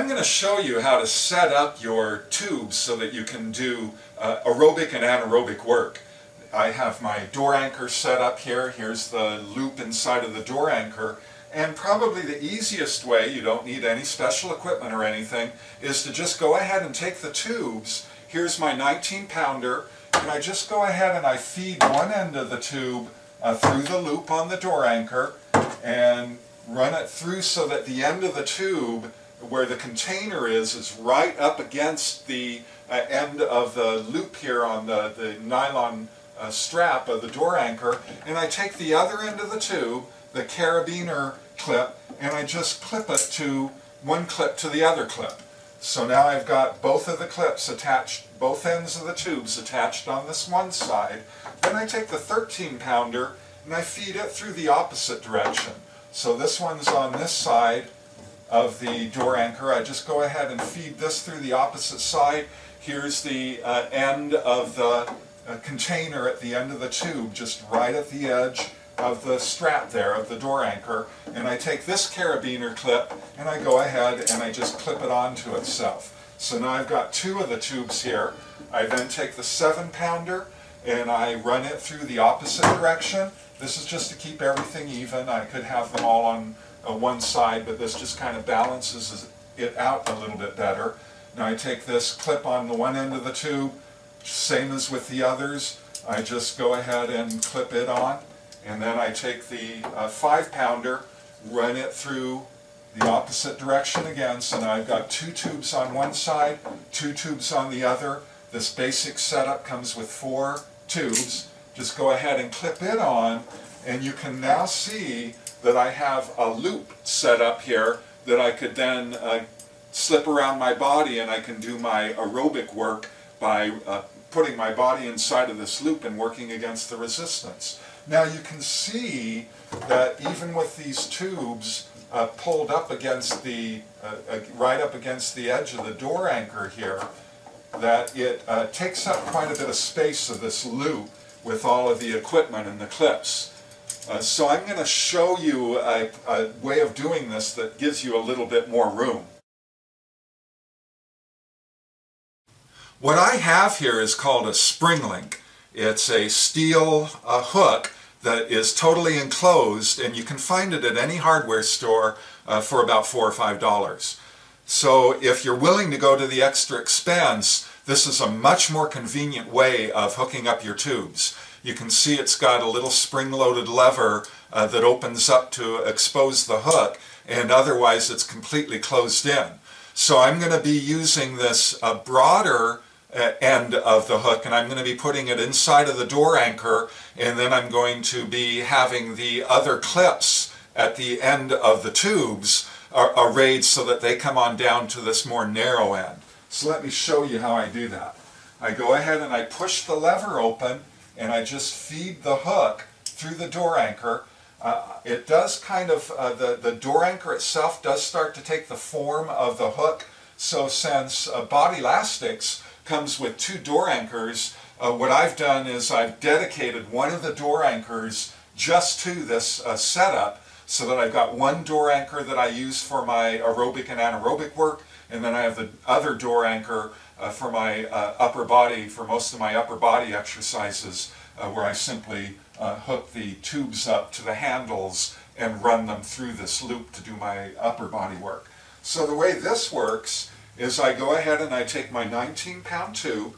I'm going to show you how to set up your tubes so that you can do aerobic and anaerobic work. I have my door anchor set up here. Here's the loop inside of the door anchor. And probably the easiest way, you don't need any special equipment or anything, is to just go ahead and take the tubes. Here's my 19-pounder, and I just go ahead and I feed one end of the tube through the loop on the door anchor and run it through so that the end of the tube where the container is right up against the end of the loop here on the nylon strap of the door anchor, and I take the other end of the tube, the carabiner clip, and I just clip it to one clip to the other clip. So now I've got both of the clips attached, both ends of the tubes attached on this one side. Then I take the 13-pounder and I feed it through the opposite direction. So this one's on this side of the door anchor. I just go ahead and feed this through the opposite side. Here's the end of the container at the end of the tube, just right at the edge of the strap there of the door anchor. And I take this carabiner clip and I go ahead and I just clip it onto itself. So now I've got two of the tubes here. I then take the 7-pounder and I run it through the opposite direction. This is just to keep everything even. I could have them all on one side, but this just kind of balances it out a little bit better. Now I take this clip on the one end of the tube, same as with the others. I just go ahead and clip it on, and then I take the 5-pounder, run it through the opposite direction again. So now I've got two tubes on one side, two tubes on the other. This basic setup comes with 4 tubes. Just go ahead and clip it on, and you can now see that I have a loop set up here that I could then slip around my body, and I can do my aerobic work by putting my body inside of this loop and working against the resistance. Now you can see that even with these tubes pulled up against the, right up against the edge of the door anchor here, that it takes up quite a bit of space of this loop with all of the equipment and the clips. So I'm going to show you a way of doing this that gives you a little bit more room. What I have here is called a spring link. It's a steel hook that is totally enclosed, and you can find it at any hardware store for about $4 or $5. So if you're willing to go to the extra expense, this is a much more convenient way of hooking up your tubes. You can see it's got a little spring-loaded lever that opens up to expose the hook, and otherwise it's completely closed in. So I'm going to be using this broader end of the hook, and I'm going to be putting it inside of the door anchor, and then I'm going to be having the other clips at the end of the tubes arrayed so that they come on down to this more narrow end. So let me show you how I do that. I go ahead and I push the lever open, and I just feed the hook through the door anchor. It does kind of, the door anchor itself does start to take the form of the hook. So since Bodylastics comes with 2 door anchors, what I've done is I've dedicated one of the door anchors just to this setup, so that I've got one door anchor that I use for my aerobic and anaerobic work, and then I have the other door anchor for my upper body, for most of my upper body exercises, where I simply hook the tubes up to the handles and run them through this loop to do my upper body work. So the way this works is I go ahead and I take my 19-pound tube,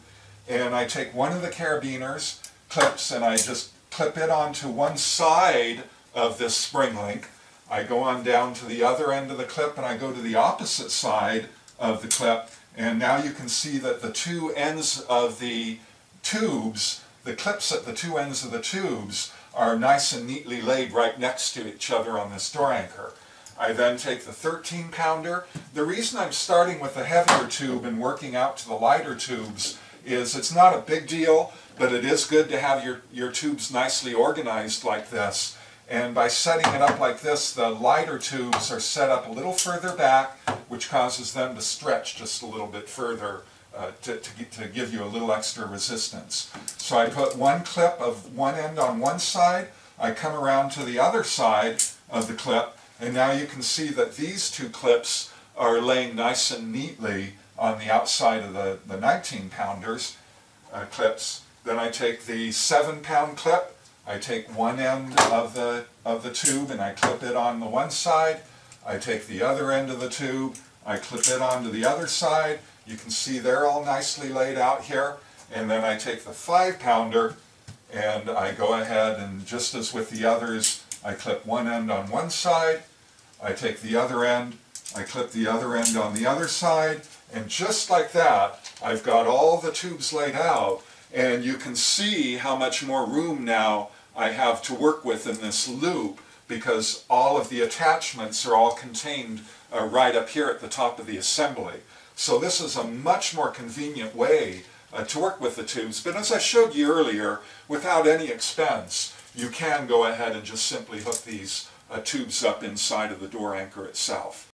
and I take one of the carabiners clips and I just clip it onto one side of this spring link. I go on down to the other end of the clip and I go to the opposite side of the clip, and now you can see that the 2 ends of the tubes, the clips at the 2 ends of the tubes, are nice and neatly laid right next to each other on this door anchor. I then take the 13-pounder. The reason I'm starting with the heavier tube and working out to the lighter tubes is it's not a big deal, but it is good to have your tubes nicely organized like this. And by setting it up like this, the lighter tubes are set up a little further back, which causes them to stretch just a little bit further to give you a little extra resistance. So I put one clip of one end on one side, I come around to the other side of the clip, and now you can see that these 2 clips are laying nice and neatly on the outside of the 19-pounders clips. Then I take the 7-pound clip, I take one end of the tube and I clip it on the one side. I take the other end of the tube, I clip it onto the other side. You can see they're all nicely laid out here. And then I take the 5-pounder and I go ahead and, just as with the others, I clip one end on one side. I take the other end, I clip the other end on the other side. And just like that, I've got all the tubes laid out. And you can see how much more room now I have to work with in this loop, because all of the attachments are all contained right up here at the top of the assembly. So this is a much more convenient way to work with the tubes. But as I showed you earlier, without any expense, you can go ahead and just simply hook these tubes up inside of the door anchor itself.